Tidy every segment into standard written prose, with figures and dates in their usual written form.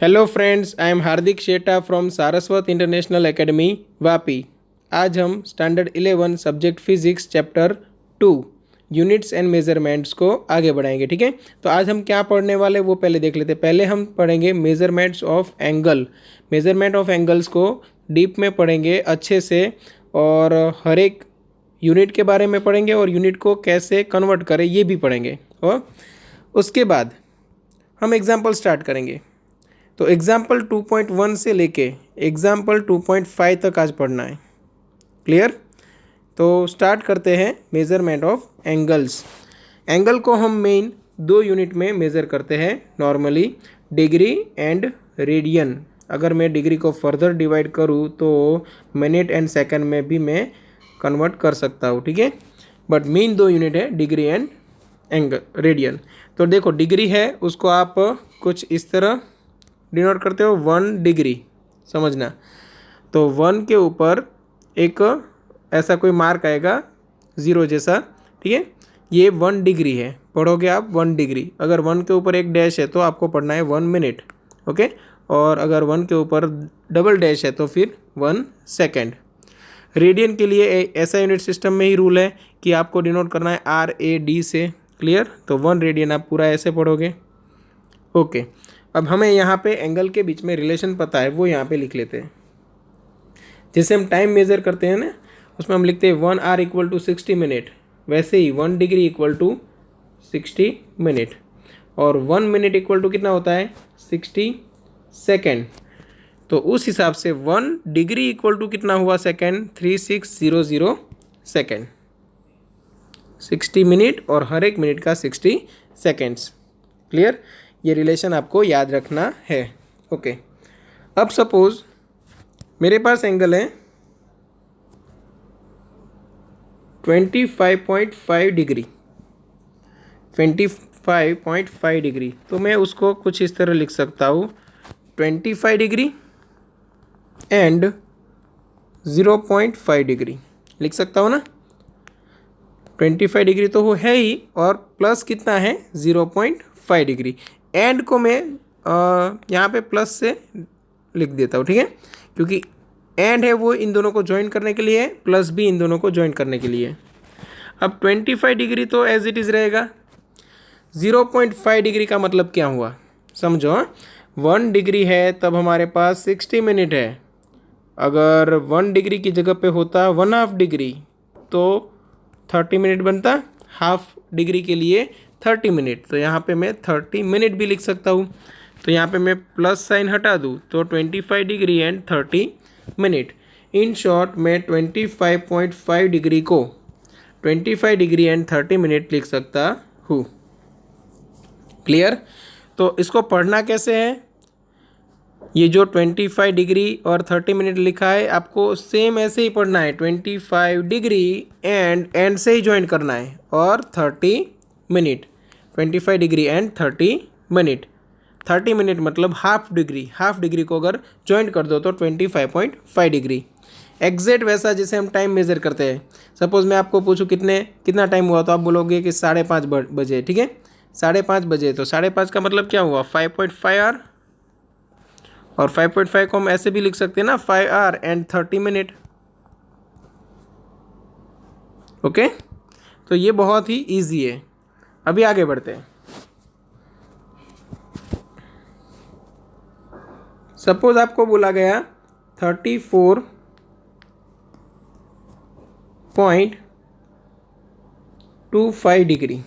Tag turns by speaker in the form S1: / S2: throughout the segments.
S1: Hello friends, I am Hardik Sheta from Saraswat international academy Vapi. आज हम standard 11 subject physics chapter 2 units and measurements को आगे बढ़ाएंगे। ठीक है, तो आज हम क्या पढ़ने वाले वो पहले देख लेते हैं। पहले हम पढ़ेंगे measurements of angle. Measurement of angles को डीप में पढ़ेंगे अच्छे से, और हर एक यूनिट के बारे में पढ़ेंगे और यूनिट को कैसे कन्वर्ट करें ये भी पढ़ेंगे। और उसके बाद हम एग्जाम्पल स्टार्ट करेंगे। तो एग्जाम्पल 2.1 से लेके एग्जाम्पल 2.5 तक आज पढ़ना है। क्लियर? तो स्टार्ट करते हैं मेज़रमेंट ऑफ एंगल्स। एंगल को हम मेन दो यूनिट में मेज़र करते हैं नॉर्मली, डिग्री एंड रेडियन। अगर मैं डिग्री को फर्दर डिवाइड करूँ तो मिनट एंड सेकंड में भी मैं कन्वर्ट कर सकता हूँ। ठीक है, बट मेन दो यूनिट है डिग्री एंड एंगल रेडियन। तो देखो, डिग्री है उसको आप कुछ इस तरह डिनोट करते हो 1 डिग्री, समझना। तो 1 के ऊपर एक ऐसा कोई मार्क आएगा 0 जैसा। ठीक है, ये 1 डिग्री है, पढ़ोगे आप 1 डिग्री। अगर 1 के ऊपर एक डैश है तो आपको पढ़ना है 1 मिनट। ओके, और अगर 1 के ऊपर डबल डैश है तो फिर 1 सेकेंड। रेडियन के लिए ऐसा यूनिट सिस्टम में ही रूल है कि आपको डिनोट करना है RAD से। क्लियर? तो 1 रेडियन आप पूरा ऐसे पढ़ोगे। ओके, अब हमें यहाँ पे एंगल के बीच में रिलेशन पता है, वो यहाँ पे लिख लेते हैं। जैसे हम टाइम मेज़र करते हैं ना, उसमें हम लिखते हैं 1 आवर इक्वल टू 60 मिनट, वैसे ही 1 डिग्री इक्वल टू 60 मिनट, और 1 मिनट इक्वल टू कितना होता है 60 सेकेंड। तो उस हिसाब से 1 डिग्री इक्वल टू कितना हुआ सेकेंड, 3600 सेकेंड। 60 मिनट और हर एक मिनट का 60 सेकेंड्स। क्लियर? ये रिलेशन आपको याद रखना है। ओके, अब सपोज मेरे पास एंगल है 25.5 डिग्री, 25.5 डिग्री। तो मैं उसको कुछ इस तरह लिख सकता हूँ 25 डिग्री एंड 0.5 डिग्री लिख सकता हूँ ना। 25 डिग्री तो वो है ही, और प्लस कितना है 0.5 डिग्री। एंड को मैं यहाँ पे प्लस से लिख देता हूँ। ठीक है, क्योंकि एंड है वो इन दोनों को ज्वाइन करने के लिए है, प्लस भी इन दोनों को ज्वाइन करने के लिए है। अब 25 डिग्री तो एज इट इज़ रहेगा। 0.5 डिग्री का मतलब क्या हुआ समझो। 1 डिग्री है तब हमारे पास 60 मिनट है। अगर 1 डिग्री की जगह पे होता 1/2 डिग्री तो 30 मिनट बनता। हाफ डिग्री के लिए 30 मिनट, तो यहाँ पे मैं 30 मिनट भी लिख सकता हूँ। तो यहाँ पे मैं प्लस साइन हटा दूँ तो 25 degree and 30 minute. In short मैं 25.5 डिग्री को 25 डिग्री एंड 30 मिनट लिख सकता हूँ। क्लियर? तो इसको पढ़ना कैसे है, ये जो 25 डिग्री और 30 मिनट लिखा है आपको सेम ऐसे ही पढ़ना है। 25 डिग्री एंड से ही ज्वाइन करना है, और 30 minute. 25 degree and 30 minute. 30 minute मतलब हाफ डिग्री। हाफ डिग्री को अगर ज्वाइन कर दो तो 25.5 डिग्री। एग्जैक्ट वैसा जैसे हम टाइम मेज़र करते हैं। सपोज़ मैं आपको पूछूं कितना टाइम हुआ, तो आप बोलोगे कि 5:30 बजे। ठीक है, 5:30 बजे, तो 5:30 का मतलब क्या हुआ 5.5 आवर। और 5.5 को हम ऐसे भी लिख सकते हैं ना, 5 आवर एंड 30 मिनट। ओके, तो ये बहुत ही ईजी है। अभी आगे बढ़ते हैं। सपोज आपको बोला गया 34.25 डिग्री,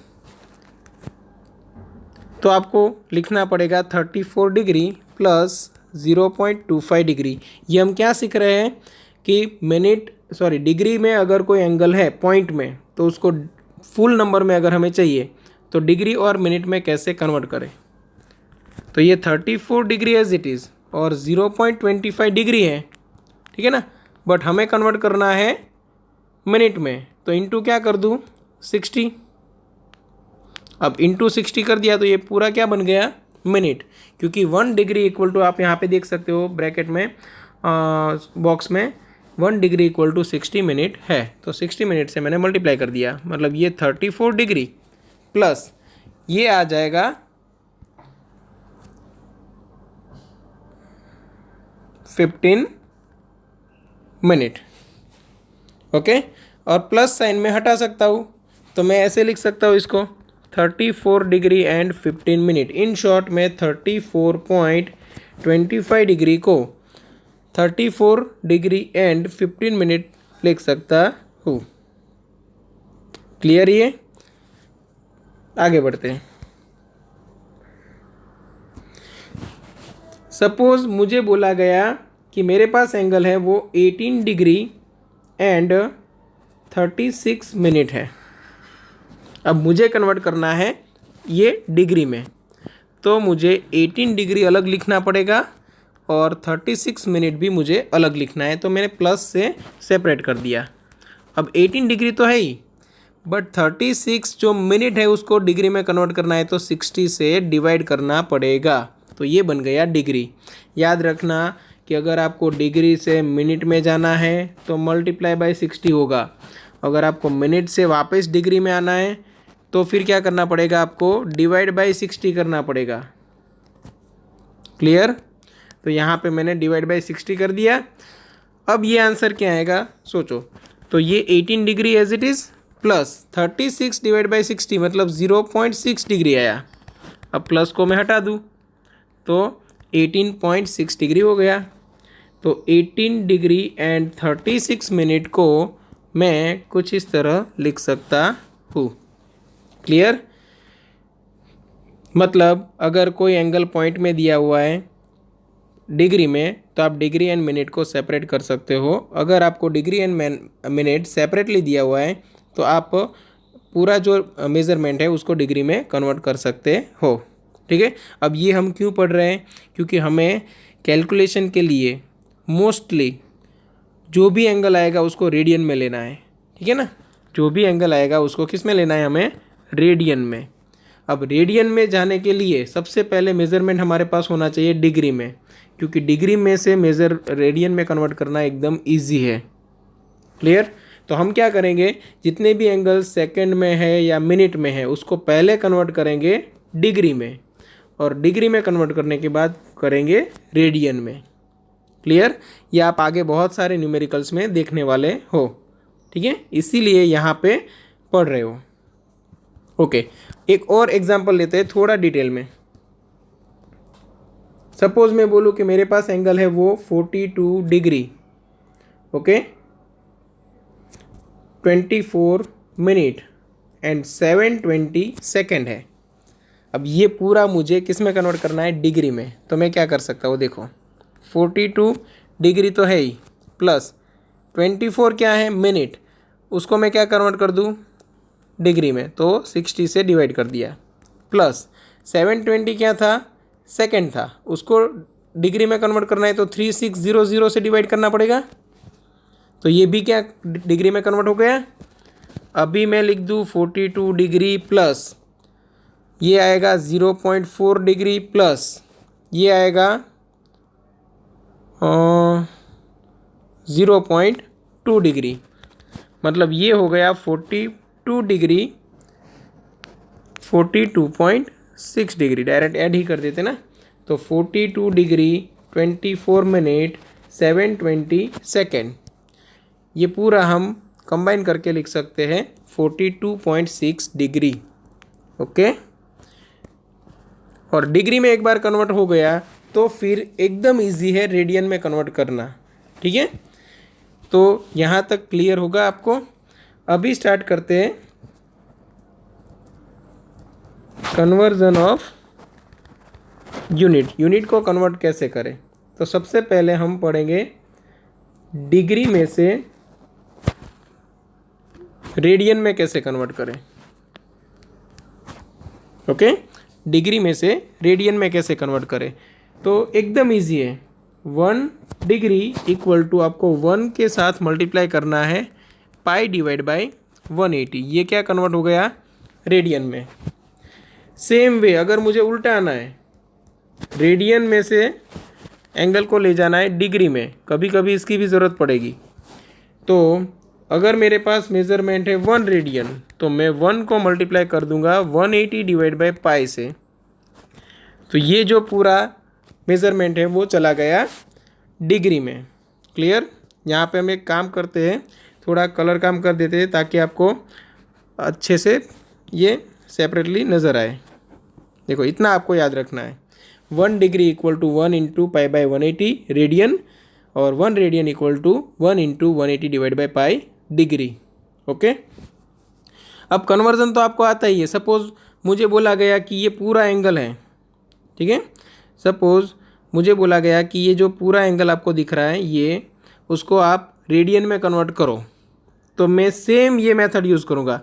S1: तो आपको लिखना पड़ेगा 34 डिग्री प्लस 0.25 डिग्री। ये हम क्या सीख रहे हैं कि डिग्री में अगर कोई एंगल है पॉइंट में, तो उसको फुल नंबर में अगर हमें चाहिए तो डिग्री और मिनट में कैसे कन्वर्ट करें। तो ये 34 डिग्री एज इट इज़ और 0.25 डिग्री है। ठीक है ना, बट हमें कन्वर्ट करना है मिनट में, तो इंटू क्या कर दूँ 60। अब इंटू 60 कर दिया तो ये पूरा क्या बन गया मिनट, क्योंकि 1 डिग्री इक्वल टू, आप यहाँ पे देख सकते हो ब्रैकेट में बॉक्स में, 1 डिग्री इक्वल टू 60 मिनट है। तो 60 मिनट से मैंने मल्टीप्लाई कर दिया, मतलब ये 34 डिग्री प्लस ये आ जाएगा 15 मिनट। ओके, और प्लस साइन में हटा सकता हूँ, तो मैं ऐसे लिख सकता हूँ इसको 34 degree and 15 minute. In short मैं 34.25 डिग्री को 34 डिग्री एंड 15 मिनट लिख सकता हूँ। क्लियर? ये आगे बढ़ते हैं। सपोज मुझे बोला गया कि मेरे पास एंगल है वो 18 डिग्री एंड 36 मिनट है। अब मुझे कन्वर्ट करना है ये डिग्री में, तो मुझे 18 डिग्री अलग लिखना पड़ेगा और 36 मिनट भी मुझे अलग लिखना है, तो मैंने प्लस से सेपरेट कर दिया। अब 18 डिग्री तो है ही, बट 36 जो मिनट है उसको डिग्री में कन्वर्ट करना है, तो 60 से डिवाइड करना पड़ेगा, तो ये बन गया डिग्री। याद रखना कि अगर आपको डिग्री से मिनट में जाना है तो मल्टीप्लाई बाय 60 होगा। अगर आपको मिनट से वापस डिग्री में आना है तो फिर क्या करना पड़ेगा, आपको डिवाइड बाय 60 करना पड़ेगा। क्लियर? तो यहाँ पे मैंने डिवाइड बाय 60 कर दिया। अब ये आंसर क्या आएगा सोचो, तो ये 18 degree as it is plus 36 divide by 60 मतलब 0.6 डिग्री आया। अब प्लस को मैं हटा दूँ तो 18.6 डिग्री हो गया। तो 18 डिग्री एंड 36 मिनट को मैं कुछ इस तरह लिख सकता हूँ। क्लियर? मतलब अगर कोई एंगल पॉइंट में दिया हुआ है डिग्री में, तो आप डिग्री एंड मिनट को सेपरेट कर सकते हो। अगर आपको डिग्री एंड मिनट सेपरेटली दिया हुआ है तो आप पूरा जो मेज़रमेंट है उसको डिग्री में कन्वर्ट कर सकते हो। ठीक है? अब ये हम क्यों पढ़ रहे हैं, क्योंकि हमें कैलकुलेशन के लिए मोस्टली जो भी एंगल आएगा उसको रेडियन में लेना है। ठीक है ना? जो भी एंगल आएगा उसको किस में लेना है, हमें रेडियन में। अब रेडियन में जाने के लिए सबसे पहले मेज़रमेंट हमारे पास होना चाहिए डिग्री में, क्योंकि डिग्री में से मेज़र रेडियन में कन्वर्ट करना एकदम ईजी है। क्लियर? तो हम क्या करेंगे, जितने भी एंगल सेकंड में है या मिनट में है उसको पहले कन्वर्ट करेंगे डिग्री में, और डिग्री में कन्वर्ट करने के बाद करेंगे रेडियन में। क्लियर? ये आप आगे बहुत सारे न्यूमेरिकल्स में देखने वाले हो। ठीक है? इसीलिए यहाँ पे पढ़ रहे हो। ओके, एक और एग्जांपल लेते हैं थोड़ा डिटेल में। सपोज मैं बोलूँ कि मेरे पास एंगल है वो 42 degree, okay, 24 minute and 720 second है। अब ये पूरा मुझे किस में कन्वर्ट करना है, डिग्री में। तो मैं क्या कर सकता हूँ, देखो 42 डिग्री तो है ही, प्लस 24 क्या है, मिनट, उसको मैं क्या कन्वर्ट कर दूँ डिग्री में, तो 60 से डिवाइड कर दिया, प्लस 720 क्या था, सेकंड था, उसको डिग्री में कन्वर्ट करना है तो 3600 से डिवाइड करना पड़ेगा, तो ये भी क्या डिग्री में कन्वर्ट हो गया। अभी मैं लिख दूँ 42 डिग्री प्लस ये आएगा 0.4 डिग्री प्लस ये आएगा 0.2 डिग्री, मतलब ये हो गया 42 डिग्री 42.6 डिग्री। डायरेक्ट ऐड ही कर देते ना, तो 42 डिग्री 24 मिनट 720 सेकेंड, ये पूरा हम कंबाइन करके लिख सकते हैं 42.6 डिग्री। ओके, और डिग्री में एक बार कन्वर्ट हो गया तो फिर एकदम इजी है रेडियन में कन्वर्ट करना। ठीक है? तो यहाँ तक क्लियर होगा आपको। अभी स्टार्ट करते हैं कन्वर्जन ऑफ यूनिट। यूनिट को कन्वर्ट कैसे करें, तो सबसे पहले हम पढ़ेंगे डिग्री में से रेडियन में कैसे कन्वर्ट करें। ओके, डिग्री में से रेडियन में कैसे कन्वर्ट करें, तो एकदम इजी है। 1 डिग्री इक्वल टू आपको 1 के साथ मल्टीप्लाई करना है पाई डिवाइड बाई 180, ये क्या कन्वर्ट हो गया रेडियन में। सेम वे अगर मुझे उल्टा आना है, रेडियन में से एंगल को ले जाना है डिग्री में, कभी कभी इसकी भी ज़रूरत पड़ेगी। तो अगर मेरे पास मेज़रमेंट है 1 रेडियन, तो मैं 1 को मल्टीप्लाई कर दूंगा 180 डिवाइड बाई पाई से, तो ये जो पूरा मेज़रमेंट है वो चला गया डिग्री में। क्लियर। यहाँ पे हम एक काम करते हैं, थोड़ा कलर काम कर देते हैं ताकि आपको अच्छे से ये सेपरेटली नज़र आए। देखो इतना आपको याद रखना है, 1 डिग्री इक्वल टू 1 × π/180 रेडियन और 1 radian equal to 1 × 180 divide by pi degree. Okay. अब कन्वर्जन तो आपको आता ही है। सपोज मुझे बोला गया कि ये पूरा एंगल है, ठीक है। सपोज मुझे बोला गया कि ये जो पूरा एंगल आपको दिख रहा है ये, उसको आप रेडियन में कन्वर्ट करो, तो मैं सेम ये मेथड यूज़ करूँगा।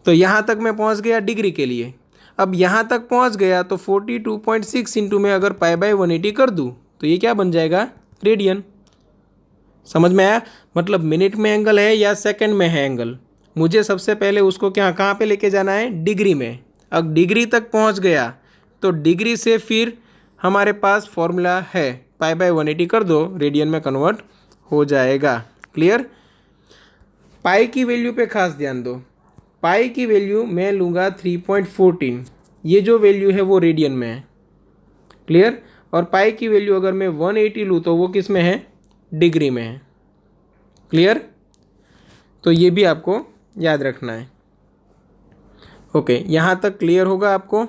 S1: तो यहाँ तक मैं पहुँच गया डिग्री के लिए। अब यहाँ तक पहुँच गया तो 42.6 इंटू में अगर π/180 कर दूँ तो ये क्या बन जाएगा, रेडियन। समझ में आया। मतलब मिनट में एंगल है या सेकंड में है एंगल, मुझे सबसे पहले उसको कहाँ पे लेके जाना है, डिग्री में। अब डिग्री तक पहुँच गया तो डिग्री से फिर हमारे पास फॉर्मूला है, π/180 कर दो, रेडियन में कन्वर्ट हो जाएगा। क्लियर। पाई की वैल्यू पे खास ध्यान दो। पाई की वैल्यू मैं लूँगा 3.14, ये जो वैल्यू है वो रेडियन में है। क्लियर। और पाई की वैल्यू अगर मैं 180 लूँ तो वो किस में है, डिग्री में है। क्लियर। तो ये भी आपको याद रखना है। ओके, यहाँ तक क्लियर होगा आपको।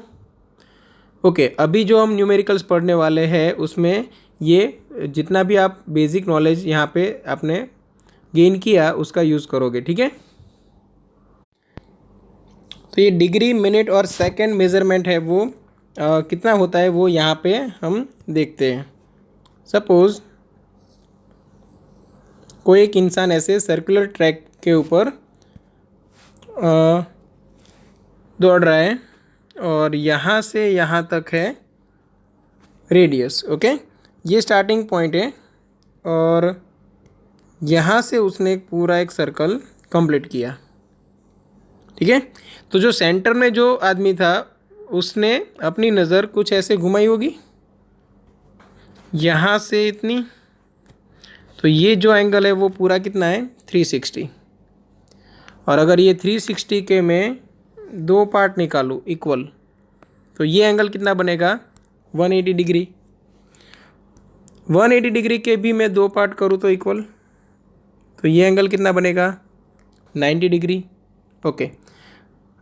S1: ओके, अभी जो हम न्यूमेरिकल्स पढ़ने वाले हैं उसमें ये जितना भी आप बेसिक नॉलेज यहाँ पे आपने गेन किया उसका यूज़ करोगे, ठीक है। तो ये डिग्री, मिनट और सेकंड मेज़रमेंट है वो कितना होता है वो यहाँ पे हम देखते हैं। सपोज़ कोई एक इंसान ऐसे सर्कुलर ट्रैक के ऊपर दौड़ रहा है और यहाँ से यहाँ तक है रेडियस। ओके, ये स्टार्टिंग पॉइंट है और यहाँ से उसने पूरा एक सर्कल कंप्लीट किया, ठीक है। तो जो सेंटर में जो आदमी था उसने अपनी नज़र कुछ ऐसे घुमाई होगी यहाँ से इतनी, तो ये जो एंगल है वो पूरा कितना है, 360। और अगर ये 360 के मैं दो पार्ट निकालूँ इक्वल, तो ये एंगल कितना बनेगा, 180 डिग्री। 180 डिग्री के भी मैं दो पार्ट करूँ तो इक्वल, तो ये एंगल कितना बनेगा, 90 डिग्री। ओके,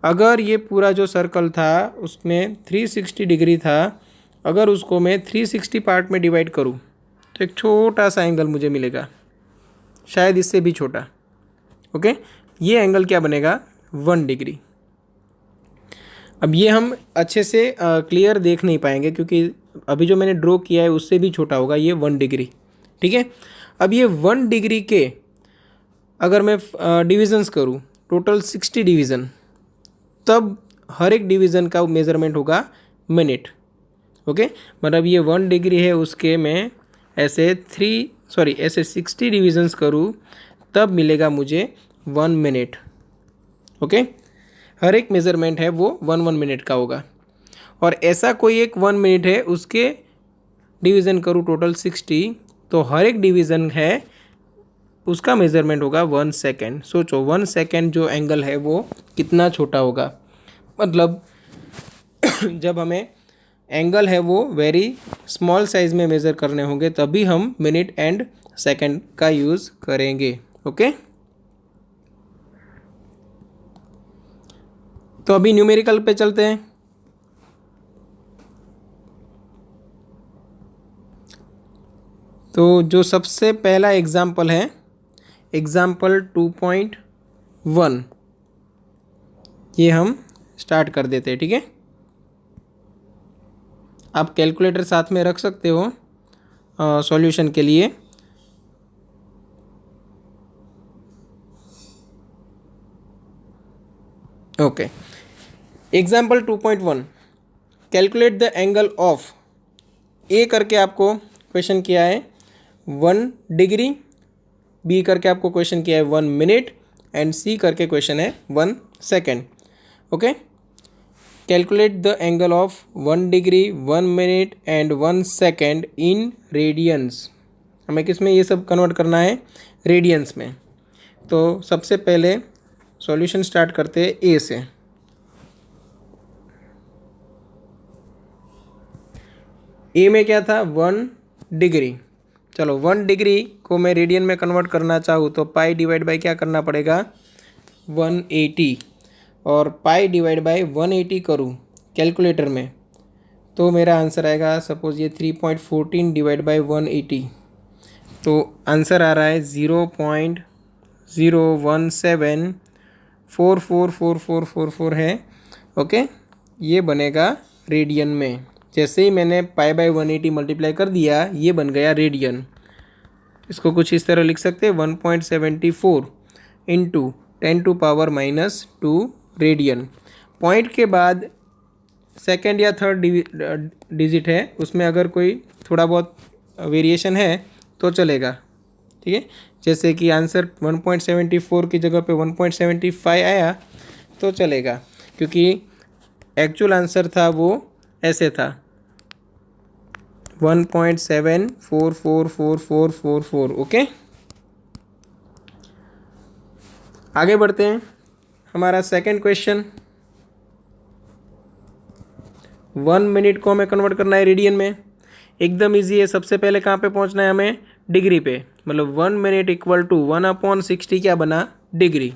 S1: अगर ये पूरा जो सर्कल था उसमें 360 डिग्री था, अगर उसको मैं 360 पार्ट में डिवाइड करूँ तो एक छोटा सा एंगल मुझे मिलेगा, शायद इससे भी छोटा। ओके, ये एंगल क्या बनेगा, 1 डिग्री। अब ये हम अच्छे से क्लियर देख नहीं पाएंगे क्योंकि अभी जो मैंने ड्रॉ किया है उससे भी छोटा होगा ये 1 डिग्री, ठीक है। अब ये 1 डिग्री के अगर मैं डिविजन्स करूँ, टोटल 60 डिवीज़न, तब हर एक डिवीज़न का मेज़रमेंट होगा मिनट। ओके, मतलब ये 1 डिग्री है उसके मैं ऐसे 60 डिविजन्स करूँ तब मिलेगा मुझे 1 मिनट। ओके, हर एक मेज़रमेंट है वो 1 मिनट का होगा। और ऐसा कोई एक 1 मिनट है उसके डिवीज़न करूँ टोटल 60, तो हर एक डिवीज़न है उसका मेज़रमेंट होगा 1 सेकेंड। सोचो 1 सेकेंड जो एंगल है वो कितना छोटा होगा। मतलब जब हमें एंगल है वो वेरी स्मॉल साइज़ में मेज़र करने होंगे तभी हम मिनट एंड सेकेंड का यूज़ करेंगे। ओके, तो अभी न्यूमेरिकल पे चलते हैं। तो जो सबसे पहला एग्जाम्पल है, एग्जाम्पल 2.1, ये हम स्टार्ट कर देते हैं, ठीक है। आप कैलकुलेटर साथ में रख सकते हो सॉल्यूशन के लिए। Okay, example 2.1, calculate the angle of, A करके आपको क्वेश्चन किया है 1 डिग्री, बी करके आपको क्वेश्चन किया है 1 मिनट एंड सी करके क्वेश्चन है 1 second. Okay, calculate the angle of 1 degree, 1 minute and 1 second in radiance. हमें किस में ये सब कन्वर्ट करना है, रेडियंस में। तो सबसे पहले सॉल्यूशन स्टार्ट करते हैं ए से। ए में क्या था, 1 डिग्री। चलो 1 डिग्री को मैं रेडियन में कन्वर्ट करना चाहूँ तो पाई डिवाइड बाई क्या करना पड़ेगा 180, और पाई डिवाइड बाई 180 करूँ कैलकुलेटर में तो मेरा आंसर आएगा सपोज ये 3.14 डिवाइड बाई 180, तो आंसर आ रहा है 0.017444444 है। ओके, ये बनेगा रेडियन में। जैसे ही मैंने पाई बाई 180 मल्टीप्लाई कर दिया ये बन गया रेडियन। इसको कुछ इस तरह लिख सकते हैं 1.74 इंटू 10⁻⁻² रेडियन। पॉइंट के बाद सेकेंड या थर्ड डिजिट है, उसमें अगर कोई थोड़ा बहुत वेरिएशन है तो चलेगा। ठीक है, जैसे कि आंसर 1.74 की जगह पे 1.75 आया तो चलेगा, क्योंकि एक्चुअल आंसर था वो ऐसे था 1.744444। ओके, आगे बढ़ते हैं। हमारा सेकंड क्वेश्चन, 1 मिनट को हमें कन्वर्ट करना है रेडियन में। एकदम इजी है। सबसे पहले कहाँ पे पहुँचना है हमें, डिग्री पे। मतलब 1 मिनट इक्वल टू 1/60 क्या बना, डिग्री।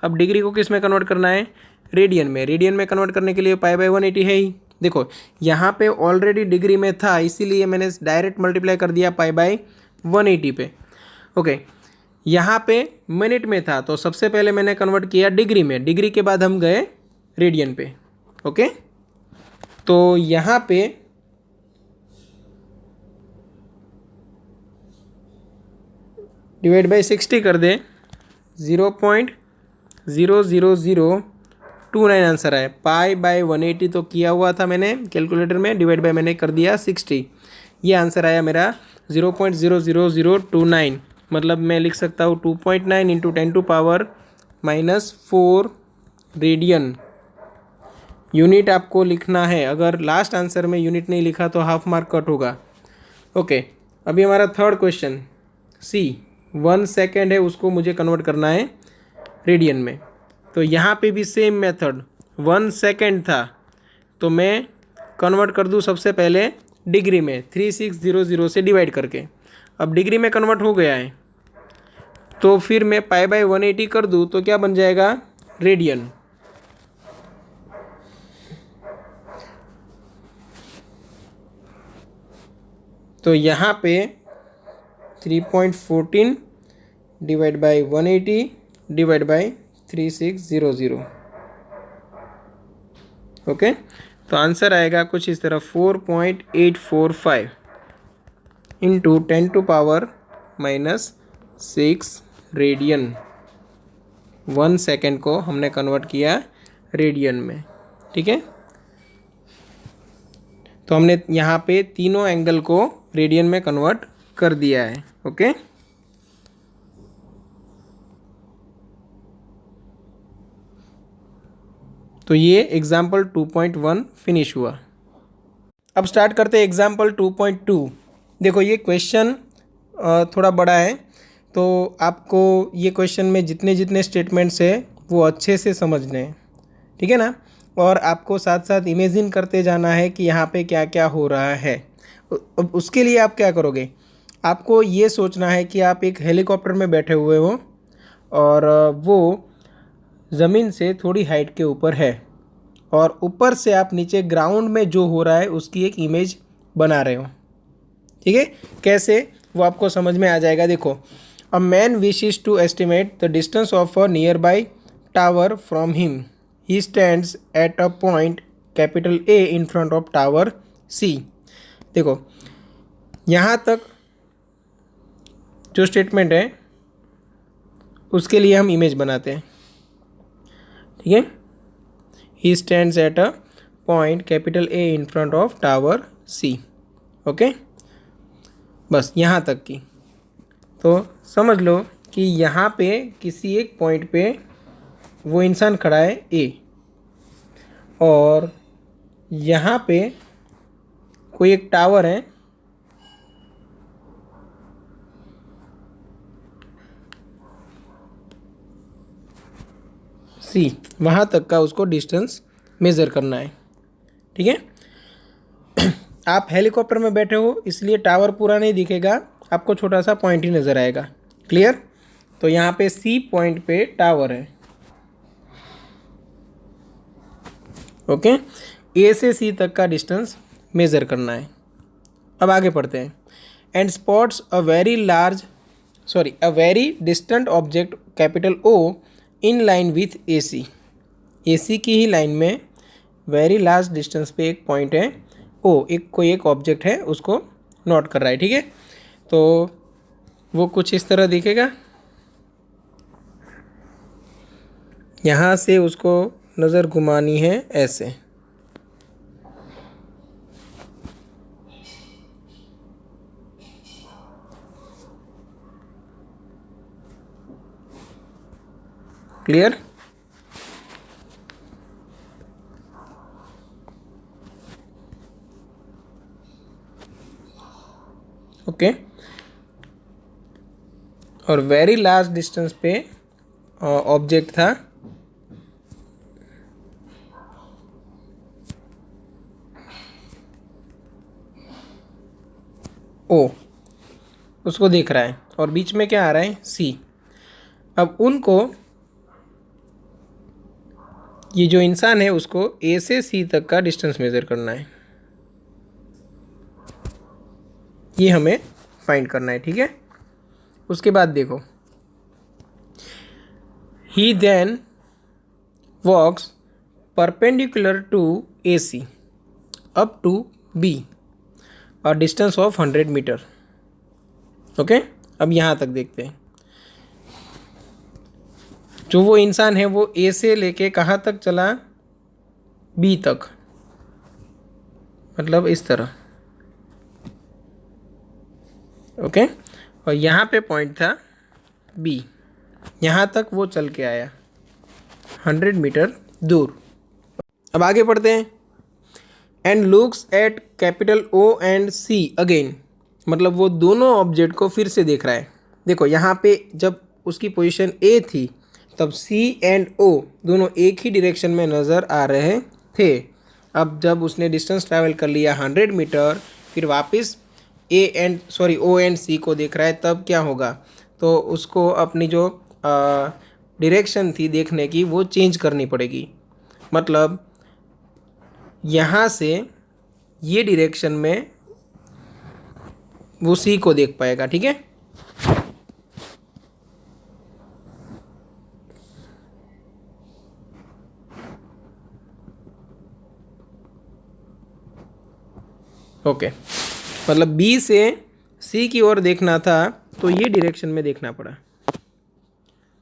S1: अब डिग्री को किस में कन्वर्ट करना है, रेडियन में। रेडियन में कन्वर्ट करने के लिए पाई बाई 180 है ही। देखो यहाँ पे ऑलरेडी डिग्री में था, इसीलिए मैंने डायरेक्ट मल्टीप्लाई कर दिया पाई बाई 180 पे। ओके, यहाँ पे मिनट में था तो सबसे पहले मैंने कन्वर्ट किया डिग्री में, डिग्री के बाद हम गए रेडियन पे। ओके, तो यहाँ पे डिवाइड बाई 60 कर दें, 0.00029 आंसर है। पाई बाई 180 तो किया हुआ था मैंने कैलकुलेटर में, डिवाइड बाई मैंने कर दिया 60। ये आंसर आया मेरा 0.00029। मतलब मैं लिख सकता हूँ 2.9 इंटू 10⁻⁻4 रेडियन। यूनिट आपको लिखना है, अगर लास्ट आंसर में यूनिट नहीं लिखा तो हाफ मार्क कट होगा। ओके, अभी हमारा थर्ड क्वेश्चन, सी 1 सेकेंड है, उसको मुझे कन्वर्ट करना है रेडियन में। तो यहाँ पे भी सेम मेथड, 1 सेकेंड था तो मैं कन्वर्ट कर दूँ सबसे पहले डिग्री में 3600 से डिवाइड करके। अब डिग्री में कन्वर्ट हो गया है तो फिर मैं पाई बाई 180 कर दूँ तो क्या बन जाएगा, रेडियन। तो यहाँ पे 3.14 divide by 180 divide by 3600। Okay, तो आंसर आएगा कुछ इस तरह 4.845 इंटू 10⁻⁻6 रेडियन। 1 सेकेंड को हमने कन्वर्ट किया रेडियन में। ठीक है, तो हमने यहाँ पे तीनों एंगल को रेडियन में कन्वर्ट कर दिया है। ओके, तो ये एग्जाम्पल 2.1 फिनिश हुआ। अब स्टार्ट करते हैं एग्जाम्पल 2.2। देखो ये क्वेश्चन थोड़ा बड़ा है, तो आपको ये क्वेश्चन में जितने जितने स्टेटमेंट्स है वो अच्छे से समझने हैं। ठीक है ना, और आपको साथ साथ इमेजिन करते जाना है कि यहाँ पे क्या क्या हो रहा है। उसके लिए आप क्या करोगे, आपको ये सोचना है कि आप एक हेलीकॉप्टर में बैठे हुए हो और वो ज़मीन से थोड़ी हाइट के ऊपर है, और ऊपर से आप नीचे ग्राउंड में जो हो रहा है उसकी एक इमेज बना रहे हो। ठीक है, कैसे वो आपको समझ में आ जाएगा। देखो, a man wishes to estimate the distance of a nearby tower from him. He stands at a point capital A in front of tower C. देखो यहाँ तक जो स्टेटमेंट है उसके लिए हम इमेज बनाते हैं। ठीक है, he stands at a point capital A in front of tower C. Okay, बस यहाँ तक की। तो समझ लो कि यहाँ पे किसी एक पॉइंट पे वो इंसान खड़ा है ए, और यहाँ पे कोई एक टावर है सी, वहाँ तक का उसको डिस्टेंस मेज़र करना है। ठीक है, आप हेलीकॉप्टर में बैठे हो इसलिए टावर पूरा नहीं दिखेगा, आपको छोटा सा पॉइंट ही नज़र आएगा। क्लियर? तो यहाँ पे सी पॉइंट पे टावर है। ओके, ए से सी तक का डिस्टेंस मेज़र करना है। अब आगे पढ़ते हैं। And spots a very distant object capital O in line with A C. A C की ही लाइन में वेरी लार्ज डिस्टेंस पे एक पॉइंट है ओ, कोई एक ऑब्जेक्ट है, उसको नोट कर रहा है। ठीक है, तो वो कुछ इस तरह दिखेगा। यहाँ से उसको नज़र घुमानी है ऐसे। क्लियर? ओके, और वेरी लार्ज डिस्टेंस पे ऑब्जेक्ट था ओ, उसको देख रहा है, और बीच में क्या आ रहा है? सी। अब उनको, ये जो इंसान है उसको ए से सी तक का डिस्टेंस मेज़र करना है, ये हमें फाइंड करना है। ठीक है, उसके बाद देखो, he then walks perpendicular to A C up to B और डिस्टेंस ऑफ 100 मीटर। ओके, अब यहाँ तक देखते हैं। जो वो इंसान है वो ए से लेके कहाँ तक चला? बी तक, मतलब इस तरह। ओके, और यहाँ पे पॉइंट था बी, यहाँ तक वो चल के आया 100 मीटर दूर। अब आगे पढ़ते हैं। And looks at capital O and C again, मतलब वो दोनों ऑब्जेक्ट को फिर से देख रहा है। देखो यहाँ पे जब उसकी पोजीशन ए थी तब सी एंड ओ दोनों एक ही डायरेक्शन में नज़र आ रहे थे। अब जब उसने डिस्टेंस ट्रैवल कर लिया 100 मीटर, फिर वापस ओ एंड सी को देख रहा है, तब क्या होगा? तो उसको अपनी जो डायरेक्शन थी देखने की वो चेंज करनी पड़ेगी। मतलब यहाँ से ये डायरेक्शन में वो सी को देख पाएगा। ठीक है, ओके, मतलब बी से सी की ओर देखना था तो ये डायरेक्शन में देखना पड़ा।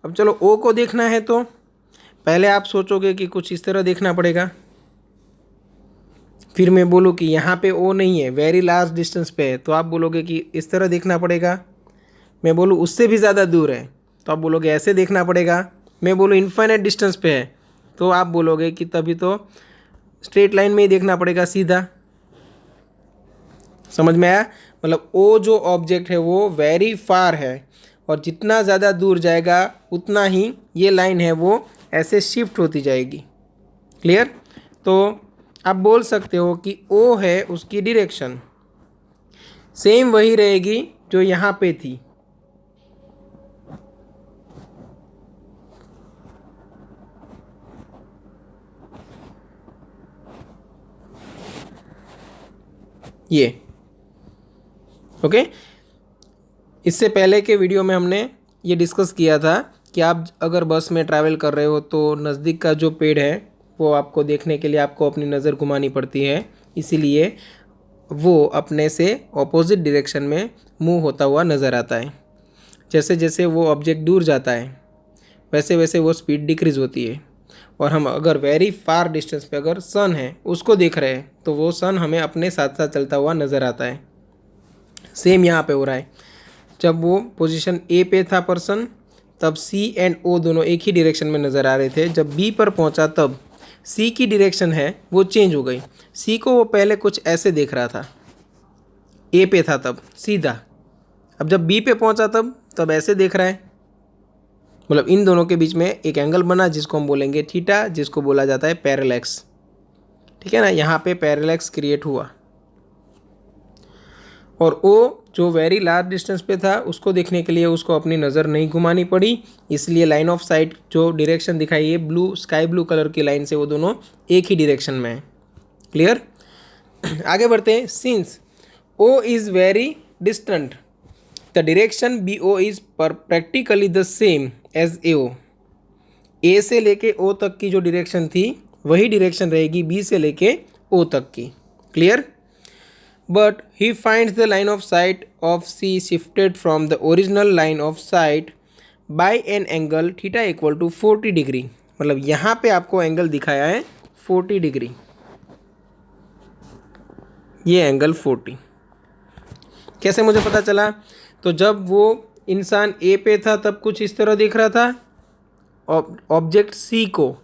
S1: अब चलो ओ को देखना है, तो पहले आप सोचोगे कि कुछ इस तरह देखना पड़ेगा, फिर मैं बोलूँ कि यहाँ पे ओ नहीं है, वेरी लार्ज डिस्टेंस पे है, तो आप बोलोगे कि इस तरह देखना पड़ेगा। मैं बोलूँ उससे भी ज़्यादा दूर है, तो आप बोलोगे ऐसे देखना पड़ेगा। मैं बोलूँ इनफाइनाइट डिस्टेंस पे है, तो आप बोलोगे कि तभी तो स्ट्रेट लाइन में ही देखना पड़ेगा सीधा। समझ में आया? मतलब ओ जो ऑब्जेक्ट है वो वेरी फार है, और जितना ज़्यादा दूर जाएगा उतना ही ये लाइन है वो ऐसे शिफ्ट होती जाएगी। क्लियर? तो आप बोल सकते हो कि ओ है उसकी डायरेक्शन सेम वही रहेगी जो यहाँ पे थी। ये ओके, इससे पहले के वीडियो में हमने ये डिस्कस किया था कि आप अगर बस में ट्रैवल कर रहे हो तो नज़दीक का जो पेड़ है वो आपको देखने के लिए आपको अपनी नज़र घुमानी पड़ती है, इसीलिए वो अपने से ऑपोजिट डायरेक्शन में मूव होता हुआ नज़र आता है। जैसे जैसे वो ऑब्जेक्ट दूर जाता है वैसे वैसे वो स्पीड डिक्रीज़ होती है, और हम अगर वेरी फार डिस्टेंस पे अगर सन है उसको देख रहे हैं तो वो सन हमें अपने साथ साथ चलता हुआ नज़र आता है। सेम यहाँ पे हो रहा है, जब वो पोजीशन ए पे था पर्सन तब सी एंड ओ दोनों एक ही डायरेक्शन में नज़र आ रहे थे। जब बी पर पहुँचा तब सी की डायरेक्शन है वो चेंज हो गई। सी को वो पहले कुछ ऐसे देख रहा था, ए पे था तब सीधा, अब जब बी पे पहुँचा तब ऐसे देख रहा है। मतलब इन दोनों के बीच में एक एंगल बना जिसको हम बोलेंगे थीटा, जिसको बोला जाता है पैरेलैक्स। ठीक है ना, यहाँ पे पैरेलैक्स क्रिएट हुआ, और ओ जो वेरी लार्ज डिस्टेंस पे था उसको देखने के लिए उसको अपनी नज़र नहीं घुमानी पड़ी, इसलिए लाइन ऑफ साइट जो डायरेक्शन दिखाई है ब्लू स्काई ब्लू कलर की लाइन से वो दोनों एक ही डायरेक्शन में है। क्लियर? आगे बढ़ते हैं। Since O is very distant the direction B O is पर practically the same as A O. A से लेके ओ तक की जो डायरेक्शन थी वही डायरेक्शन रहेगी बी से लेके ओ तक की। Clear? But he finds the line of sight of C shifted from the original line of sight by an angle theta equal to 40 degree. मतलब यहाँ पे आपको एंगल दिखाया है 40 डिग्री, ये एंगल 40। कैसे मुझे पता चला? तो जब वो इंसान ए पे था तब कुछ इस तरह दिख रहा था ऑब्जेक्ट सी को,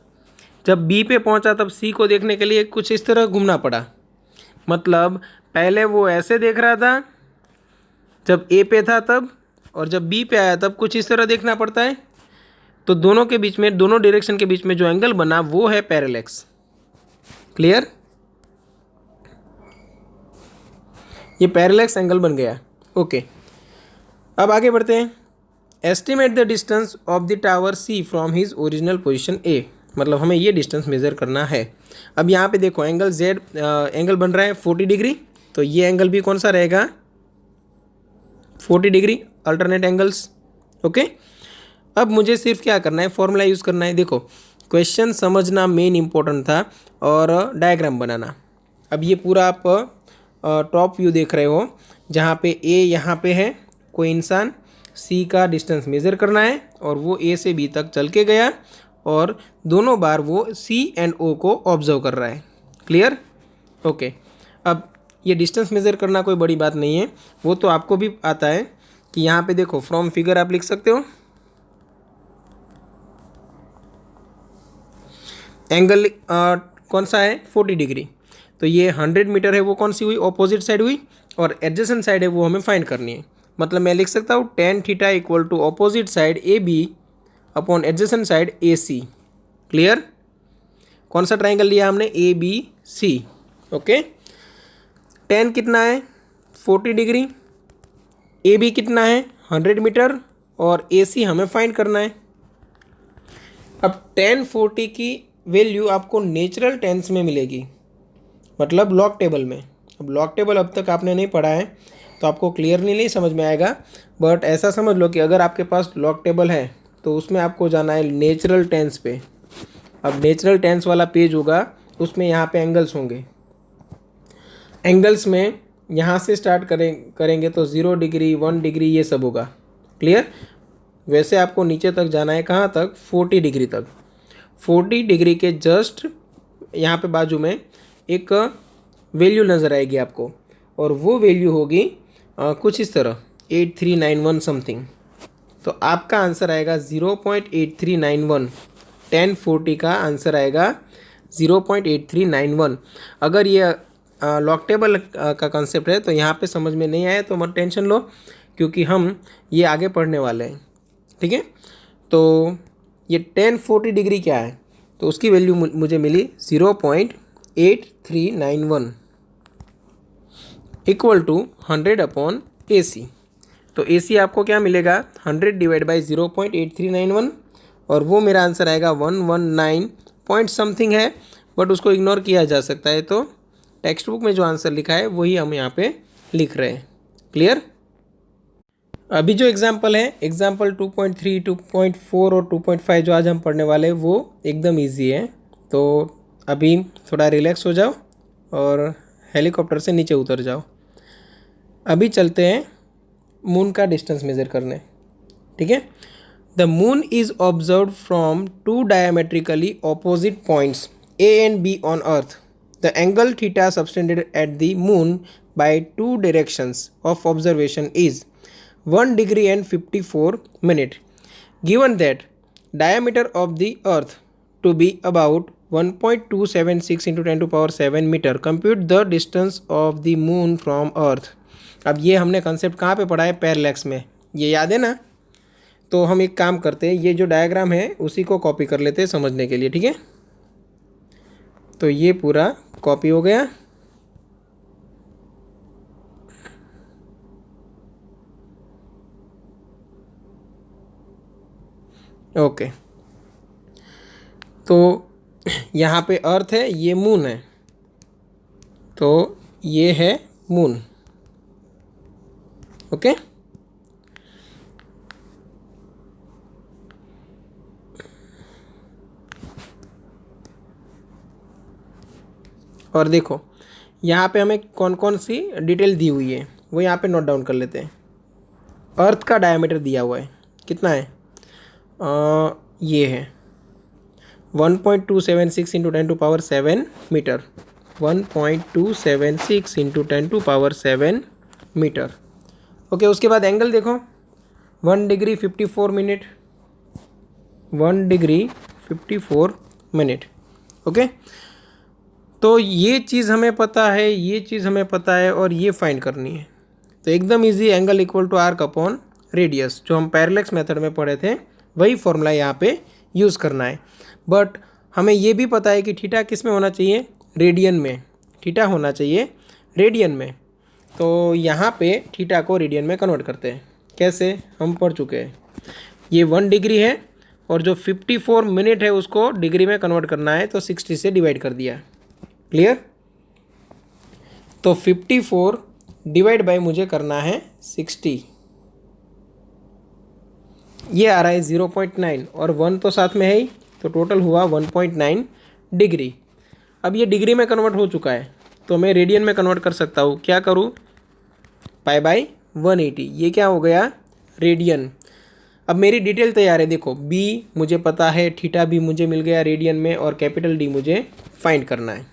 S1: जब बी पे पहुंचा तब सी को देखने के लिए कुछ इस तरह घूमना पड़ा। मतलब पहले वो ऐसे देख रहा था जब ए पे था तब, और जब बी पे आया तब कुछ इस तरह देखना पड़ता है। तो दोनों के बीच में, दोनों डायरेक्शन के बीच में जो एंगल बना वो है पैरेलैक्स। क्लियर? ये पैरेलैक्स एंगल बन गया। ओके, अब आगे बढ़ते हैं। Estimate the distance of the tower C from his original position A. मतलब हमें ये डिस्टेंस मेज़र करना है। अब यहाँ पे देखो एंगल जेड एंगल बन रहा है 40 डिग्री, तो ये एंगल भी कौन सा रहेगा? 40 डिग्री, अल्टरनेट एंगल्स। ओके, अब मुझे सिर्फ क्या करना है, फॉर्मूला यूज़ करना है। देखो क्वेश्चन समझना मेन इंपॉर्टेंट था और डायग्राम बनाना। अब ये पूरा आप टॉप व्यू देख रहे हो जहाँ पे ए यहाँ पे है, कोई इंसान सी का डिस्टेंस मेज़र करना है और वो ए से बी तक चल के गया और दोनों बार वो सी एंड ओ को ऑब्जर्व कर रहा है। क्लियर? ओके, अब ये डिस्टेंस मेज़र करना कोई बड़ी बात नहीं है, वो तो आपको भी आता है कि यहाँ पे देखो फ्रॉम फिगर आप लिख सकते हो। एंगल कौन सा है? 40 डिग्री। तो ये 100 मीटर है, वो कौन सी हुई? ऑपोजिट साइड हुई, और एडजेसेंट साइड है वो हमें फाइंड करनी है। मतलब मैं लिख सकता हूँ tan theta equal to opposite side A B upon adjacent side A C. Clear? कौन सा ट्राइंगल लिया हमने? A B C. Okay, tan कितना है? 40 डिग्री। ए बी कितना है? 100 मीटर, और ए सी हमें फाइंड करना है। अब tan 40 की वैल्यू आपको नेचुरल टेंस में मिलेगी, मतलब लॉग टेबल में। अब लॉग टेबल अब तक आपने नहीं पढ़ा है तो आपको क्लियरली नहीं समझ में आएगा, बट ऐसा समझ लो कि अगर आपके पास लॉग टेबल है तो उसमें आपको जाना है नेचुरल टेंस पे। अब नेचुरल टेंस वाला पेज होगा, उसमें यहाँ पे एंगल्स होंगे। एंगल्स में यहाँ से स्टार्ट करेंगे तो 0 डिग्री 1 डिग्री ये सब होगा। क्लियर? वैसे आपको नीचे तक जाना है, कहाँ तक? 40 डिग्री तक। 40 डिग्री के जस्ट यहाँ पे बाजू में एक वैल्यू नज़र आएगी आपको, और वो वैल्यू होगी कुछ इस तरह 8391 समथिंग। तो आपका आंसर आएगा 0.8391। tan 40 का आंसर आएगा 0.8391। अगर ये लॉग टेबल का कंसेप्ट है तो यहाँ पे समझ में नहीं आया तो मत टेंशन लो, क्योंकि हम ये आगे पढ़ने वाले हैं। ठीक है? तो ये tan 40 डिग्री क्या है? तो उसकी वैल्यू मुझे मिली 0.8391 इक्वल टू 100 अपॉन ए सी। तो ए सी आपको क्या मिलेगा? 100 डिवाइड बाई 0.8391, और वो मेरा आंसर आएगा 119 पॉइंट समथिंग है, बट उसको इग्नोर किया जा सकता है। तो टेक्स्ट बुक में जो आंसर लिखा है वही हम यहाँ पे लिख रहे हैं। क्लियर? अभी जो एग्जाम्पल है, एग्जाम्पल 2.3, 2.4 और 2.5 जो आज हम पढ़ने वाले हैं वो एकदम ईजी है। तो अभी थोड़ा रिलैक्स हो जाओ और हेलीकॉप्टर से नीचे उतर जाओ। अभी चलते हैं मून का डिस्टेंस मेज़र करने। ठीक है? The moon is observe from two diametrically opposite points A and B on earth. The angle theta subtended at the moon by two directions of observation is 1 degree and 54 minutes. Given that diameter of the earth to be about 1.276 into 10 to power 7 meter, compute the distance of the moon from earth. अब ये हमने concept कहाँ पे पढ़ा है? Parallax में। ये याद है ना? तो हम एक काम करते हैं, ये जो डायग्राम है उसी को कॉपी कर लेते हैं समझने के लिए। ठीक है? तो ये पूरा कॉपी हो गया। ओके, तो यहाँ पे अर्थ है, ये मून है, तो ये है मून। ओके, और देखो यहाँ पे हमें कौन कौन सी डिटेल दी हुई है वो यहाँ पे नोट डाउन कर लेते हैं। अर्थ का डायमीटर दिया हुआ है, कितना है? ये है 1.276 into 10⁻7 metre, 1.276 into 10⁻7 metre. Okay, उसके बाद एंगल देखो, 1 degree 54 minute, 1 degree 54 minute. Okay, तो ये चीज़ हमें पता है, ये चीज़ हमें पता है, और ये फाइंड करनी है। तो एकदम easy, angle equal to arc upon radius, जो हम पैरेलैक्स मेथड में पढ़े थे वही फॉर्मूला यहाँ पे यूज़ करना है। बट हमें ये भी पता है कि थीटा किस में होना चाहिए? रेडियन में। थीटा होना चाहिए रेडियन में। तो यहाँ पे थीटा को रेडियन में कन्वर्ट करते हैं। कैसे? हम पढ़ चुके हैं। ये 1 डिग्री है और जो 54 मिनट है उसको डिग्री में कन्वर्ट करना है, तो 60 से डिवाइड कर दिया। क्लियर? तो 54 डिवाइड बाय मुझे करना है 60, ये आ रहा है 0.9 और 1 तो साथ में है ही, तो टोटल हुआ 1.9 डिग्री। अब ये डिग्री में कन्वर्ट हो चुका है, तो मैं रेडियन में कन्वर्ट कर सकता हूँ। क्या करूँ? पाई/180, ये क्या हो गया? रेडियन। अब मेरी डिटेल तैयार है, देखो बी मुझे पता है, थीटा भी मुझे मिल गया रेडियन में, और कैपिटल डी मुझे फाइंड करना है।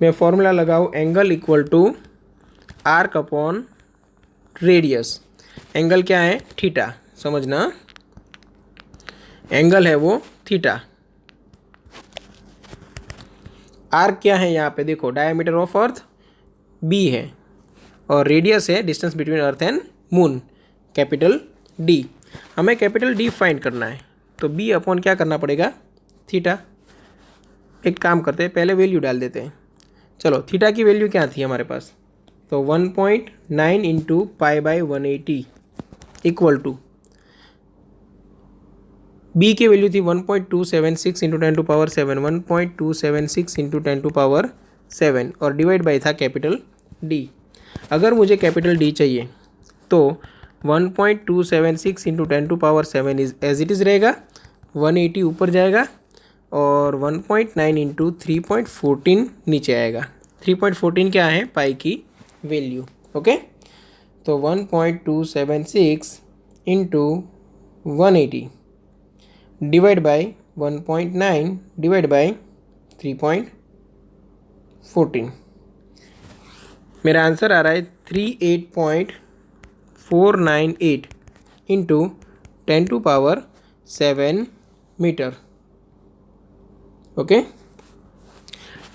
S1: मैं फॉर्मूला लगाऊँ, angle equal to arc upon radius. Angle क्या है? थीटा, समझना, एंगल है वो थीटा। आर्क क्या है यहाँ पे? देखो डायमीटर ऑफ अर्थ बी है, और रेडियस है distance between earth and moon, capital D. हमें कैपिटल डी फाइंड करना है, तो बी अपॉन क्या करना पड़ेगा? थीटा। एक काम करते हैं, पहले वैल्यू डाल देते हैं। चलो, थीटा की वैल्यू क्या थी हमारे पास? तो 1.9 इंटू पाई/180 इक्वल टू, बी की वैल्यू थी 1.276 इंटू 10⁻7, 1.276 इंटू 10⁻7, और डिवाइड बाई था कैपिटल डी। अगर मुझे कैपिटल डी चाहिए तो 1.276 into 10⁻7 is as it is रहेगा, 180 ऊपर जाएगा, और 1.9 इंटू 3.14 नीचे आएगा। 3.14 क्या है? पाई की वैल्यू। ओके, तो 1.276 into 180 divide by 1.9 divide by 3.14, मेरा आंसर आ रहा है 38.498 into 10⁻7 metre. Okay,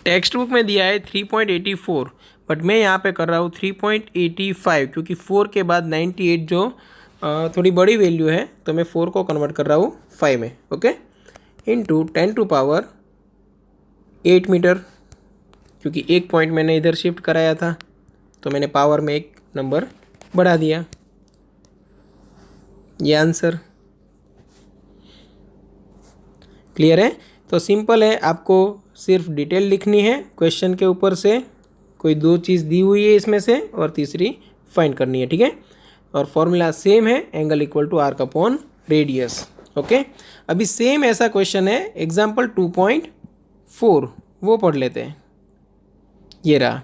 S1: text book में दिया है 3.84, बट मैं यहाँ पे कर रहा हूँ 3.85, क्योंकि 4 के बाद 98 जो थोड़ी बड़ी वैल्यू है, तो मैं 4 को कन्वर्ट कर रहा हूँ 5 में। ओके, इंटू 10⁻8 मीटर, क्योंकि एक पॉइंट मैंने इधर शिफ्ट कराया था, तो मैंने पावर में एक नंबर बढ़ा दिया। ये आंसर क्लियर है? तो सिंपल है, आपको सिर्फ डिटेल लिखनी है क्वेश्चन के ऊपर से, कोई 2 चीज़ दी हुई है इसमें से, और तीसरी फाइंड करनी है। ठीक है, और फॉर्मूला सेम है, angle equal to arc upon radius. Okay, अभी सेम ऐसा क्वेश्चन है एग्जाम्पल 2.4, वो पढ़ लेते हैं। ये रहा,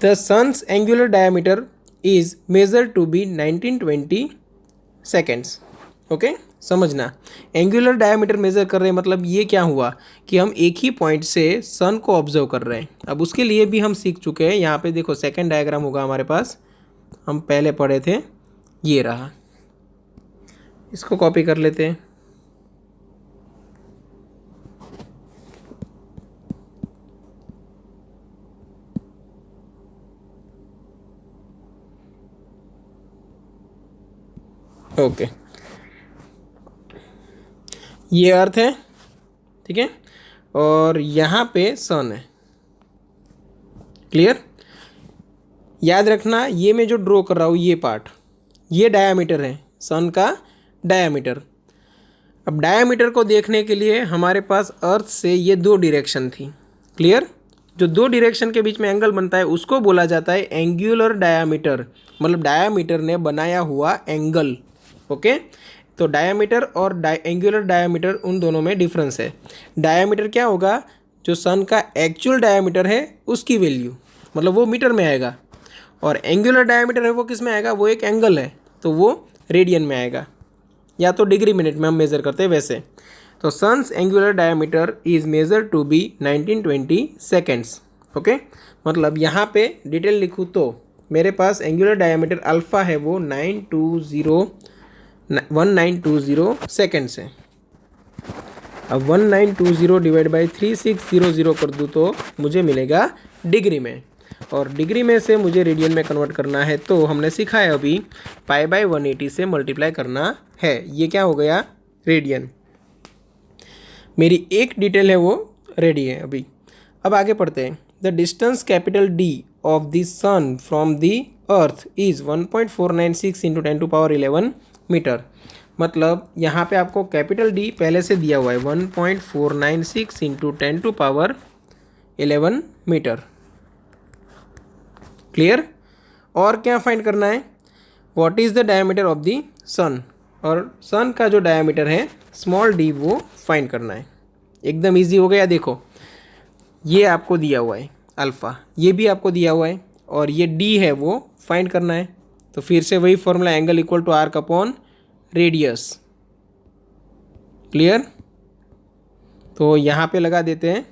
S1: the sun's angular diameter is measured to be 1920 seconds. Okay, समझना, एंगुलर डायमीटर मेजर कर रहे हैं, मतलब ये क्या हुआ कि हम एक ही पॉइंट से सन को ऑब्जर्व कर रहे हैं। अब उसके लिए भी हम सीख चुके हैं। यहाँ पे देखो सेकेंड डायग्राम होगा हमारे पास, हम पहले पढ़े थे, ये रहा, इसको कॉपी कर लेते हैं। ओके, ये अर्थ है, ठीक है, और यहाँ पे सन है। क्लियर? याद रखना, ये मैं जो ड्रॉ कर रहा हूँ ये पार्ट, ये डायामीटर है सन का, डायामीटर। अब डायामीटर को देखने के लिए हमारे पास अर्थ से ये दो डायरेक्शन थी। क्लियर? जो दो डायरेक्शन के बीच में एंगल बनता है उसको बोला जाता है एंगुलर डायामीटर, मतलब डायामीटर ने बनाया हुआ एंगल। ओके, तो डायामीटर और एंगुलर डायामीटर उन दोनों में डिफरेंस है। डायामीटर क्या होगा? जो सन का एक्चुअल डायामीटर है उसकी वैल्यू, मतलब वो मीटर में आएगा। और एंगुलर डायामीटर है वो किस में आएगा? वो एक एंगल है तो वो रेडियन में आएगा, या तो डिग्री मिनट में हम मेज़र करते हैं वैसे। तो sun's angular diameter is measure to be 1920 seconds. Okay, मतलब यहाँ पे डिटेल लिखूँ तो मेरे पास एंगुलर डायमीटर अल्फ़ा है वो 1920 सेकेंड्स है। अब 1920 डिवाइड बाई 3600 कर दूँ तो मुझे मिलेगा डिग्री में, और डिग्री में से मुझे रेडियन में कन्वर्ट करना है तो हमने सीखा है अभी पाई बाई 180 से मल्टीप्लाई करना है। ये क्या हो गया? रेडियन। मेरी एक डिटेल है वो रेडी है अभी। अब आगे पढ़ते हैं। The distance capital D of the sun from the earth is 1.496 into 10⁻11 metre. मतलब यहाँ पे आपको कैपिटल डी पहले से दिया हुआ है 1.496 इंटू 10⁻11 मीटर। क्लियर? और क्या फाइंड करना है? What is the diameter of the sun, और सन का जो डायमीटर है स्मॉल डी वो फाइंड करना है। एकदम इजी हो गया। देखो ये आपको दिया हुआ है अल्फ़ा, ये भी आपको दिया हुआ है, और ये डी है वो फाइंड करना है। तो फिर से वही formula, angle equal to arc upon radius. Clear? तो यहाँ पे लगा देते हैं।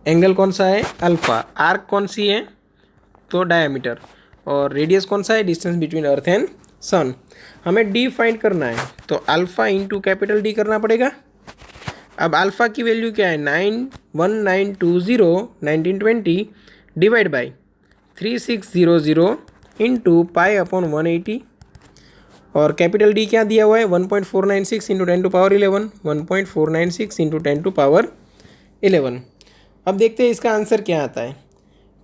S1: एंगल कौन सा है? अल्फ़ा। आर्क कौन सी है? तो डायमीटर। और रेडियस कौन सा है? डिस्टेंस बिटवीन अर्थ एंड सन। हमें डी फाइंड करना है तो अल्फ़ा इंटू कैपिटल डी करना पड़ेगा। अब अल्फ़ा की वैल्यू क्या है? 1920 divide by 3600 into pi upon 180, और कैपिटल डी क्या दिया हुआ है? 1.496 इंटू 10⁻11, 1.496 इंटू 10⁻11। अब देखते हैं इसका आंसर क्या आता है।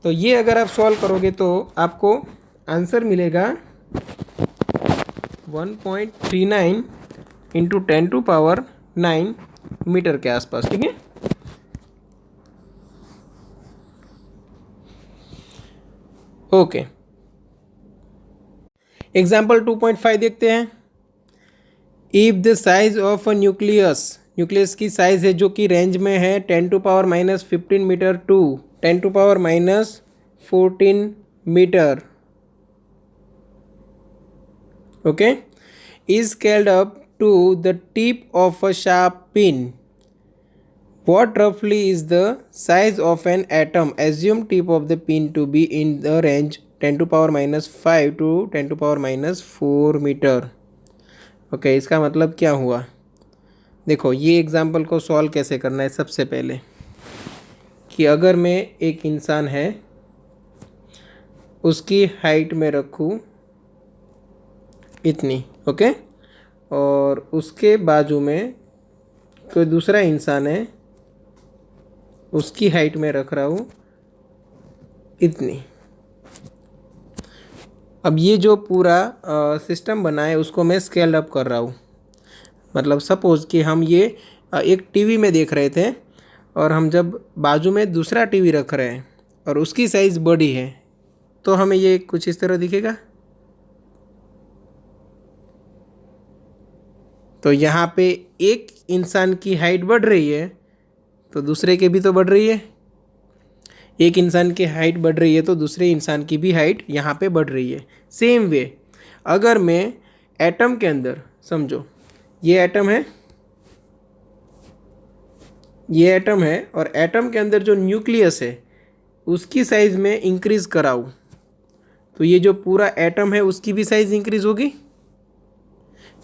S1: तो ये अगर आप सॉल्व करोगे तो आपको आंसर मिलेगा 1.39 इंटू 10⁻9 मीटर के आसपास। ठीक है, ओके। एग्जाम्पल 2.5 देखते हैं। If the size of a nucleus की साइज है जो कि रेंज में है 10⁻−15 metre to 10⁻14 metre, okay, is scaled up to the tip of a sharp pin. What roughly is the size of an atom? Assume tip of the pin to be in the range 10⁻5 to 10⁻4 metre. Okay, इसका मतलब क्या हुआ? देखो ये example को solve कैसे करना है। सबसे पहले कि अगर मैं एक इंसान है उसकी हाइट में रखूँ इतनी, ओके, और उसके बाजू में कोई दूसरा इंसान है उसकी हाइट में रख रहा हूँ इतनी। अब ये जो पूरा सिस्टम बना है उसको मैं स्केल अप कर रहा हूँ। मतलब सपोज़ कि हम ये एक टीवी में देख रहे थे और हम जब बाजू में दूसरा टीवी रख रहे हैं और उसकी साइज़ बड़ी है तो हमें ये कुछ इस तरह दिखेगा। तो यहाँ पे एक इंसान की हाइट बढ़ रही है तो दूसरे की भी तो बढ़ रही है। एक इंसान की हाइट बढ़ रही है तो दूसरे इंसान की भी हाइट यहाँ पे बढ़ रही है। सेम वे अगर मैं एटम के अंदर, समझो ये एटम है, ये एटम है, और एटम के अंदर जो न्यूक्लियस है उसकी साइज़ में इंक्रीज़ कराऊँ तो ये जो पूरा एटम है उसकी भी साइज़ इंक्रीज़ होगी।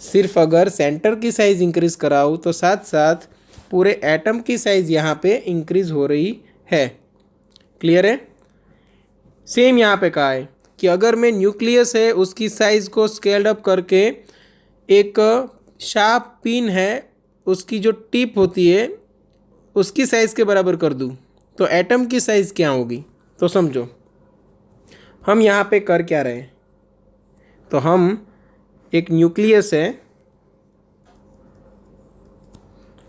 S1: सिर्फ अगर सेंटर की साइज़ इंक्रीज़ कराऊँ तो साथ साथ पूरे एटम की साइज़ यहाँ पे इंक्रीज़ हो रही है। क्लियर है? सेम यहाँ पे कहा है कि अगर मैं न्यूक्लियस है उसकी साइज़ को स्केल्ड अप करके एक शार्प पिन है उसकी जो टिप होती है उसकी साइज़ के बराबर कर दूँ तो एटम की साइज़ क्या होगी? तो समझो हम यहाँ पे कर क्या रहे हैं। तो हम एक न्यूक्लियस है,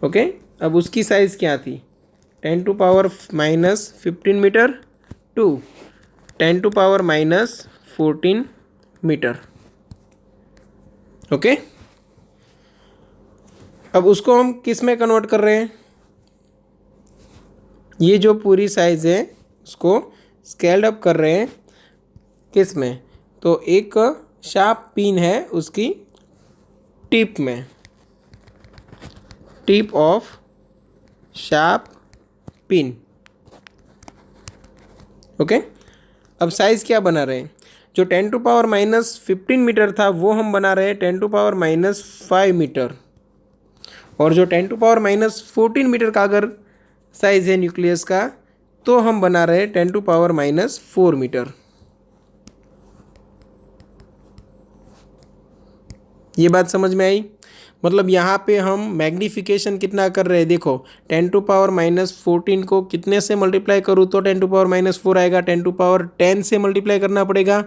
S1: ओके। अब उसकी साइज़ क्या थी, 10⁻⁻15 मीटर टू 10⁻⁻14 मीटर, ओके। अब उसको हम किस में कन्वर्ट कर रहे हैं, ये जो पूरी साइज़ है उसको स्केल्ड अप कर रहे हैं किस में, तो एक शार्प पिन है उसकी टिप में, tip of sharp pin, okay. अब साइज़ क्या बना रहे हैं, जो 10⁻⁻15 मीटर था वो हम बना रहे हैं 10⁻⁻5 मीटर, और जो 10⁻⁻14 मीटर का अगर साइज़ है न्यूक्लियस का तो हम बना रहे हैं 10⁻⁻4 मीटर। ये बात समझ में आई। मतलब यहाँ पे हम मैग्नीफिकेशन कितना कर रहे हैं, देखो 10⁻⁻14 को कितने से मल्टीप्लाई करूँ तो 10⁻⁻4 आएगा, 10⁻10 से मल्टीप्लाई करना पड़ेगा।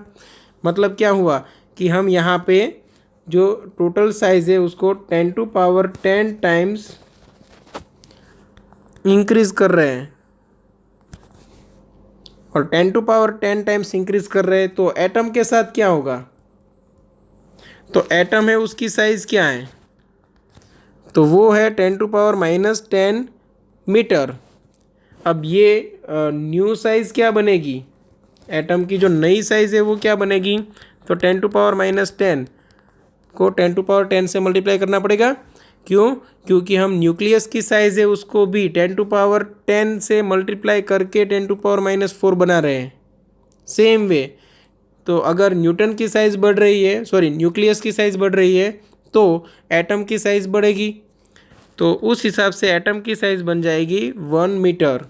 S1: मतलब क्या हुआ कि हम यहाँ पे जो टोटल साइज़ है उसको 10⁻10 टाइम्स इंक्रीज कर रहे हैं, और 10⁻10 टाइम्स इंक्रीज कर रहे हैं। तो एटम के साथ क्या होगा, तो एटम है उसकी साइज़ क्या है, तो वो है 10⁻10 मीटर। अब ये न्यू साइज़ क्या बनेगी, एटम की जो नई साइज़ है वो क्या बनेगी, तो 10⁻10 को 10⁻10 से मल्टीप्लाई करना पड़ेगा। क्यों, क्योंकि हम न्यूक्लियस की साइज़ है उसको भी 10⁻10 से मल्टीप्लाई करके 10⁻4 बना रहे हैं। सेम वे, तो अगर न्यूटन की साइज़ बढ़ रही है, सॉरी न्यूक्लियस की साइज़ बढ़ रही है तो एटम की साइज़ बढ़ेगी। तो उस हिसाब से एटम की साइज़ बन जाएगी 1 मीटर।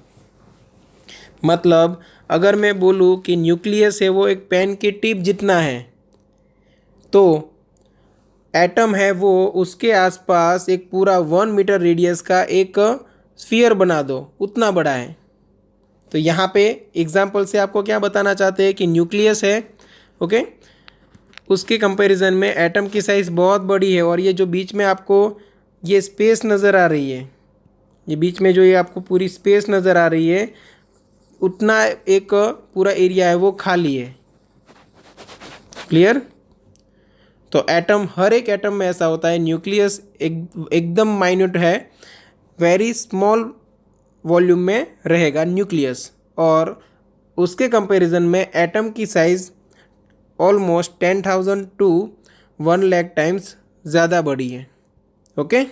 S1: मतलब अगर मैं बोलूँ कि न्यूक्लियस है वो एक पेन की टिप जितना है, तो एटम है वो उसके आसपास एक पूरा 1 मीटर रेडियस का एक स्फीयर बना दो, उतना बड़ा है। तो यहाँ पे एग्जाम्पल से आपको क्या बताना चाहते हैं कि न्यूक्लियस है, ओके, उसके कंपैरिजन में एटम की साइज़ बहुत बड़ी है। और ये जो बीच में आपको ये स्पेस नज़र आ रही है, ये बीच में जो ये आपको पूरी स्पेस नज़र आ रही है, उतना एक पूरा एरिया है वो खाली है। क्लियर। तो एटम, हर एक एटम में ऐसा होता है, न्यूक्लियस एकदम माइन्यूट है, वेरी स्मॉल वॉल्यूम में रहेगा न्यूक्लियस, और उसके कंपैरिजन में एटम की size almost 10,000 to 1 lakh times ज़्यादा बड़ी है, ओके।